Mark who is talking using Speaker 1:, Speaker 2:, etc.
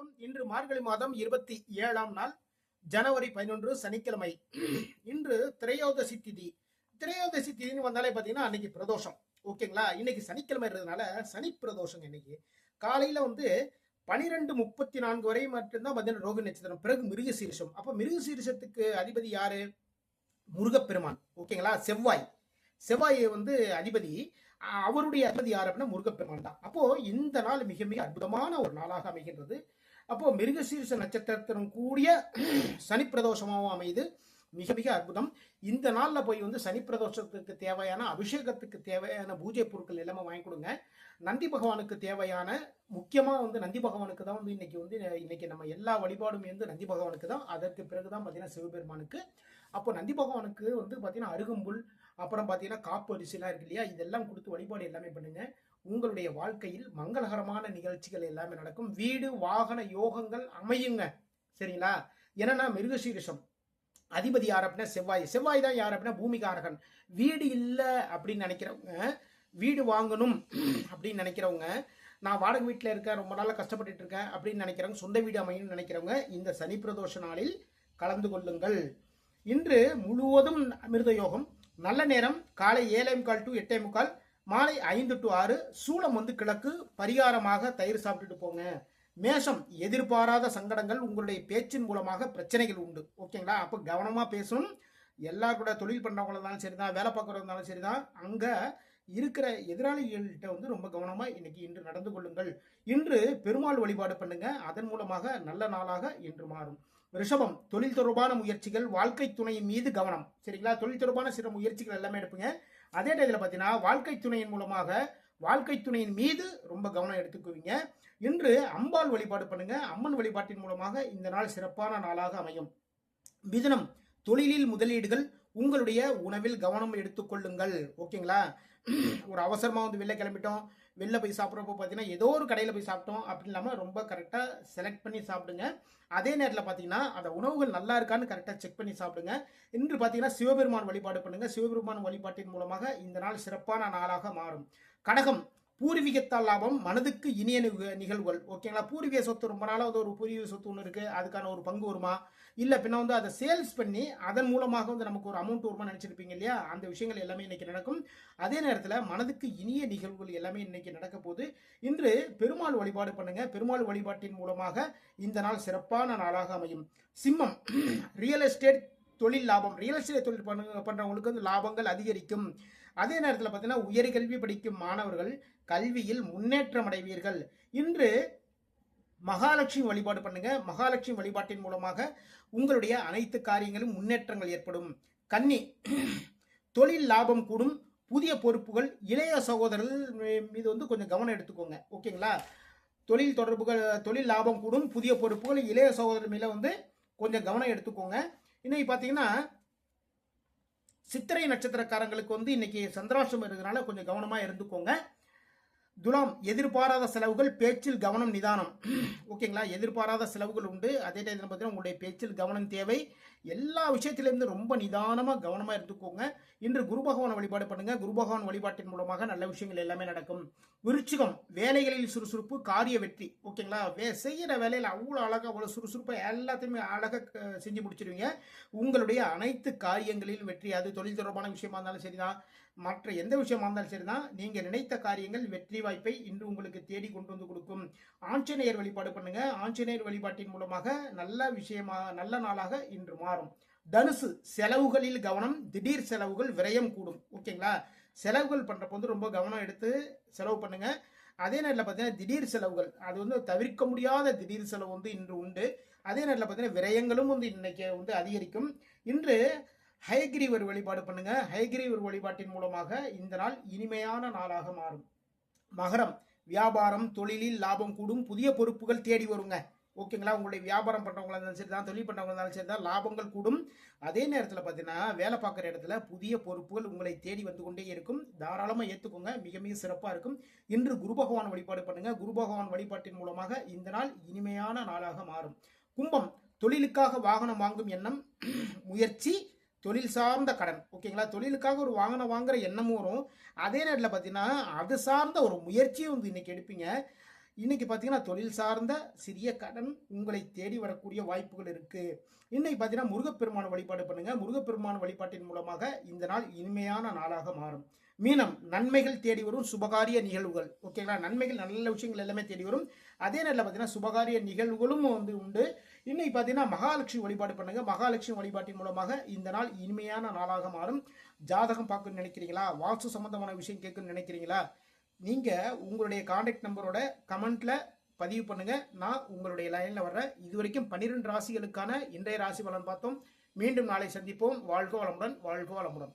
Speaker 1: வணக்கம். இன்று மார்கழி மாதம் 27ஆம் நாள், ஜனவரி 11 சனிக்கிழமை. இன்று திரையோதசி திதி. திரையோதசி திதின்னு வந்தாலே பார்த்தீங்கன்னா அன்னைக்கு பிரதோஷம். ஓகேங்களா? இன்னைக்கு சனிக்கிழமை இருக்கிறதுனால சனி பிரதோஷம். இன்னைக்கு காலையில 12:34 வரை மட்டும்தான் பார்த்தீங்கன்னா ரோகிணி நட்சத்திரம். பிறகு மிருக சீரிஷம். அப்போ மிருக சீரிஷத்துக்கு அதிபதி யாரு? முருகப்பெருமான். ஓகேங்களா? செவ்வாய் அதிபதி. அவருடைய அதிபதி யார் அப்படின்னா முருகப்பெருமான் தான். அப்போ இந்த நாள் மிக மிக அற்புதமான ஒரு நாளாக அமைகின்றது. அப்போ மிருகசீரிஷ நட்சத்திரத்துடன் கூடிய சனி பிரதோஷமாகவும் அமைது. மிக மிக அற்புதம். இந்த நாளில் போய் சனி பிரதோஷத்துக்கு தேவையான அபிஷேகத்துக்கு தேவையான பூஜை பொருட்கள் எல்லாமே வாங்கி கொடுங்க. நந்தி பகவானுக்கு தேவையான முக்கியமாக நந்தி பகவானுக்கு தான் இன்னைக்கு நம்ம எல்லா வழிபாடும் நந்தி பகவானுக்கு தான். அதற்கு பிறகுதான் பார்த்தீங்கன்னா சிவபெருமானுக்கு. அப்போ நந்தி பகவானுக்கு பார்த்தீங்கன்னா அருகம்புல், அப்புறம் பார்த்தீங்கன்னா காப்பு அரிசிலாம் இருக்கு இல்லையா, இதெல்லாம் கொடுத்து வழிபாடு எல்லாமே பண்ணுங்க. உங்களுடைய வாழ்க்கையில் மங்களகரமான நிகழ்ச்சிகள் எல்லாமே நடக்கும். வீடு வாகன யோகங்கள் அமையுங்க. சரிங்களா? என்னன்னா மிருகசீரிஷம் அதிபதி யார் அப்படின்னா செவ்வாய் தான் யார் அப்படின்னா பூமிகாரகன். வீடு இல்லை அப்படின்னு நினைக்கிறவங்க, வீடு வாங்கணும் அப்படின்னு நினைக்கிறவங்க, நான் வாடகை வீட்டில் இருக்கேன், ரொம்ப நாளாக கஷ்டப்பட்டுட்டு இருக்கேன் அப்படின்னு நினைக்கிறவங்க, சொந்த வீடு அமையும் நினைக்கிறவங்க இந்த சனி பிரதோஷ நாளில் கலந்து கொள்ளுங்கள். இன்று முழுவதும் அமிர்த யோகம். நல்ல நேரம் காலை 7:45 to 8:45, மாலை 5 to 6. சூளம் கிழக்கு. பரிகாரமாக தயிர் சாப்பிட்டுட்டு போங்க. மேஷம், எதிர்பாராத சங்கடங்கள், உங்களுடைய பேச்சின் மூலமாக பிரச்சனைகள் உண்டு. ஓகேங்களா? அப்போ கவனமாக பேசணும். எல்லாரும் கூட தொழில் பண்ணுறவங்களா இருந்தாலும் சரிதான், வேலை பார்க்குறவங்க இருந்தாலும் சரிதான், அங்கே இருக்கிற எதிராளிகள்கிட்ட ரொம்ப கவனமாக இன்று நடந்து கொள்ளுங்கள். இன்று பெருமாள் வழிபாடு பண்ணுங்க. அதன் மூலமாக நல்ல நாளாக இன்று மாறும். ரிஷபம், தொழில் தொடர்பான முயற்சிகள், வாழ்க்கை துணையின் மீது கவனம். சரிங்களா? தொழில் தொடர்பான சில முயற்சிகள் எல்லாமே எடுப்புங்க. அதே டயத்தில் பார்த்தீங்கன்னா வாழ்க்கை துணையின் மூலமாக வாழ்க்கை துணையின் மீது ரொம்ப கவனம் எடுத்துக்குவீங்க. இன்று அம்பாள் வழிபாடு பண்ணுங்க. அம்மன் வழிபாட்டின் மூலமாக இந்த நாள் சிறப்பான நாளாக அமையும். மிதுனம், தொழிலில் முதலீடுகள், உங்களுடைய உணவில் கவனம் எடுத்துக்கொள்ளுங்கள். ஓகேங்களா? ஒரு அவசரமாக வெளில கிளம்பிட்டோம், வெளில போய் சாப்பிட்றப்போ பார்த்தீங்கன்னா ஏதோ ஒரு கடையில் போய் சாப்பிட்டோம் அப்படின்னு இல்லாமல் ரொம்ப கரெக்டாக செலக்ட் பண்ணி சாப்பிடுங்க. அதே நேரத்தில் பார்த்தீங்கன்னா அந்த உணவுகள் நல்லா இருக்கான்னு கரெக்டாக செக் பண்ணி சாப்பிடுங்க. இன்று பார்த்தீங்கன்னா சிவபெருமான் வழிபாடு பண்ணுங்க. சிவபெருமான் வழிபாட்டின் மூலமாக இந்த நாள் சிறப்பான நாளாக மாறும். கடகம், பூர்வீகத்தால் லாபம், மனதுக்கு இனிய நிகழ்வுகள். ஓகேங்களா? பூர்வீக சொத்து ரொம்ப நாளாக ஒரு பூர்வீக சொத்து ஒன்று இருக்குது, அதுக்கான ஒரு பங்கு வருமா, இல்லை பின்ன அதை சேல்ஸ் பண்ணி அதன் மூலமாக நமக்கு ஒரு அமௌண்ட் வருமா நினச்சிருப்பீங்க இல்லையா, அந்த விஷயங்கள் எல்லாமே இன்னைக்கு நடக்கும். அதே நேரத்தில் மனதுக்கு இனிய நிகழ்வுகள் எல்லாமே இன்னைக்கு நடக்க போகுது. இன்று பெருமாள் வழிபாடு பண்ணுங்க. பெருமாள் வழிபாட்டின் மூலமாக இந்த நாள் சிறப்பான நாளாக அமையும். சிம்மம், ரியல் எஸ்டேட் தொழில் லாபம். ரியல் எஸ்டேட் தொழில் பண்ணுறவங்களுக்கு லாபங்கள் அதிகரிக்கும். அதே நேரத்தில் பார்த்தீங்கன்னா உயர்கல்வி படிக்கும் மாணவர்கள் கல்வியில் முன்னேற்றம் அடைவீர்கள். இன்று மகாலட்சுமி வழிபாடு பண்ணுங்க. மகாலட்சுமி வழிபாட்டின் மூலமாக உங்களுடைய அனைத்து காரியங்களும் முன்னேற்றங்கள் ஏற்படும். கன்னி, தொழில் லாபம் கூடும், புதிய பொறுப்புகள், இளைய சகோதரர்கள் மீது கொஞ்சம் கவனம் எடுத்துக்கோங்க. ஓகேங்களா? தொழில் லாபம் கூடும், புதிய பொறுப்புகள், இளைய சகோதரர் மேல கொஞ்சம் கவனம் எடுத்துக்கோங்க. இன்னைக்கு பார்த்தீங்கன்னா சித்திரை நட்சத்திரக்காரங்களுக்கு இன்னைக்கு சந்திராஷ்டமம் இருக்கிறதுனால கொஞ்சம் கவனமா இருந்துக்கோங்க. துலாம், எதிர்பாராத செலவுகள், பேச்சில் கவனம் நிதானம். ஓகேங்களா? எதிர்பாராத செலவுகள் உண்டு. அதே டைத்தில் பார்த்தீங்கன்னா உங்களுடைய பேச்சில் கவனம் தேவை. எல்லா விஷயத்திலிருந்து ரொம்ப நிதானமாக கவனமாக இருந்துக்கோங்க. இன்று குரு பகவான் வழிபாடு பண்ணுங்க. குரு பகவான் வழிபாட்டின் மூலமாக நல்ல விஷயங்கள் எல்லாமே நடக்கும். விருச்சிகம், வேலைகளில் சுறுசுறுப்பு, காரிய வெற்றி. ஓகேங்களா? செய்கிற வேலையில் அவ்வளோ அழகாக, அவ்வளோ சுறுசுறுப்பாக எல்லாத்தையுமே அழகாக செஞ்சு முடிச்சிருவீங்க. உங்களுடைய அனைத்து காரியங்களிலும் வெற்றி. அது தொழில் தொடர்பான விஷயமா இருந்தாலும் சரிதான், மற்ற எந்த விஷயமா இருந்தாலும் சரிதான், நீங்க நினைத்த காரியங்கள் வெற்றி வாய்ப்பை இன்று உங்களுக்கு தேடி கொண்டு வந்து கொடுக்கும். ஆஞ்சநேயர் வழிபாடு பண்ணுங்க. ஆஞ்சநேயர் வழிபாட்டின் மூலமாக நல்ல நாளாக இன்று மாறும். தனுசு, செலவுகளில் கவனம், திடீர் செலவுகள், விரயம் கூடும். ஓகேங்களா? செலவுகள் பண்றப்போ ரொம்ப கவனம் எடுத்து செலவு பண்ணுங்க. அதே நேரத்தில் பார்த்தீங்கன்னா திடீர் செலவுகள், அது தவிர்க்க முடியாத திடீர் செலவு இன்று உண்டு. அதே நேரத்தில் பார்த்தீங்கன்னா விரயங்களும் இன்னைக்கு அதிகரிக்கும். இன்று ஹயகிரீவர் வழிபாடு பண்ணுங்க. ஹயகிரீவர் வழிபாட்டின் மூலமாக இந்த நாள் இனிமையான நாளாக மாறும். மகரம், வியாபாரம், தொழிலில் லாபம் கூடும், புதிய பொறுப்புகள் தேடி வருங்க. ஓகேங்களா? உங்களுடைய வியாபாரம் பண்ணுறவங்களா இருந்தாலும் சரி தான், தொழில் பண்ணுறவங்களா இருந்தாலும் சரி தான், லாபங்கள் கூடும். அதே நேரத்தில் பார்த்தீங்கன்னா வேலை பார்க்குற இடத்துல புதிய பொறுப்புகள் உங்களை தேடி வந்து கொண்டே இருக்கும். தாராளமாக ஏற்றுக்கோங்க. மிக மிக சிறப்பாக இருக்கும். இன்று குரு பகவான் வழிபாடு பண்ணுங்க. குரு பகவான் வழிபாட்டின் மூலமாக இந்த நாள் இனிமையான நாளாக மாறும். கும்பம், தொழிலுக்காக வாகனம் வாங்கும் எண்ணம், முயற்சி, தொழில் சார்ந்த கடன். ஓகேங்களா? தொழிலுக்காக ஒரு வாகனம் வாங்குற எண்ணமும் வரும். அதே நேரத்தில் பார்த்தீங்கன்னா அது சார்ந்த ஒரு முயற்சியும் இன்னைக்கு எடுப்பீங்க. இன்னைக்கு பார்த்தீங்கன்னா தொழில் சார்ந்த சிறிய கடன் உங்களை தேடி வரக்கூடிய வாய்ப்புகள் இருக்கு. இன்னைக்கு பார்த்தீங்கன்னா முருகப்பெருமான் வழிபாடு பண்ணுங்க. முருகப்பெருமான் வழிபாட்டின் மூலமாக இந்த நாள் இனிமையான நாளாக மாறும். மீனம், நன்மைகள் தேடி வரும் சுபகாரிய நிகழ்வுகள். ஓகேங்களா, நன்மைகள் நல்ல விஷயங்கள் எல்லாமே தேடி வரும். அதே நேரத்தில் பார்த்தீங்கன்னா சுபகாரிய நிகழ்வுகளும் உண்டு. இன்னைக்கு பார்த்தீங்கன்னா மகாலட்சுமி வழிபாடு பண்ணுங்க. மகாலட்சுமி வழிபாட்டின் மூலமாக இந்த நாள் இனிமையான நாளாக மாறும். ஜாதகம் பார்க்கணும்னு நினைக்கிறீங்களா, வாஸ்து சம்பந்தமான விஷயம் கேட்கணும்னு நினைக்கிறீங்களா, நீங்க உங்களுடைய கான்டாக்ட் நம்பரோட கமெண்ட்ல பதிவு பண்ணுங்க. நான் உங்களுடைய லைன்ல வர்றேன். இதுவரைக்கும் 12 ராசிகளுக்கான இன்றைய ராசி பலன் பார்த்தோம். மீண்டும் நாளை சந்திப்போம். வாழ்க வளமுடன், வாழ்க வளமுடன்.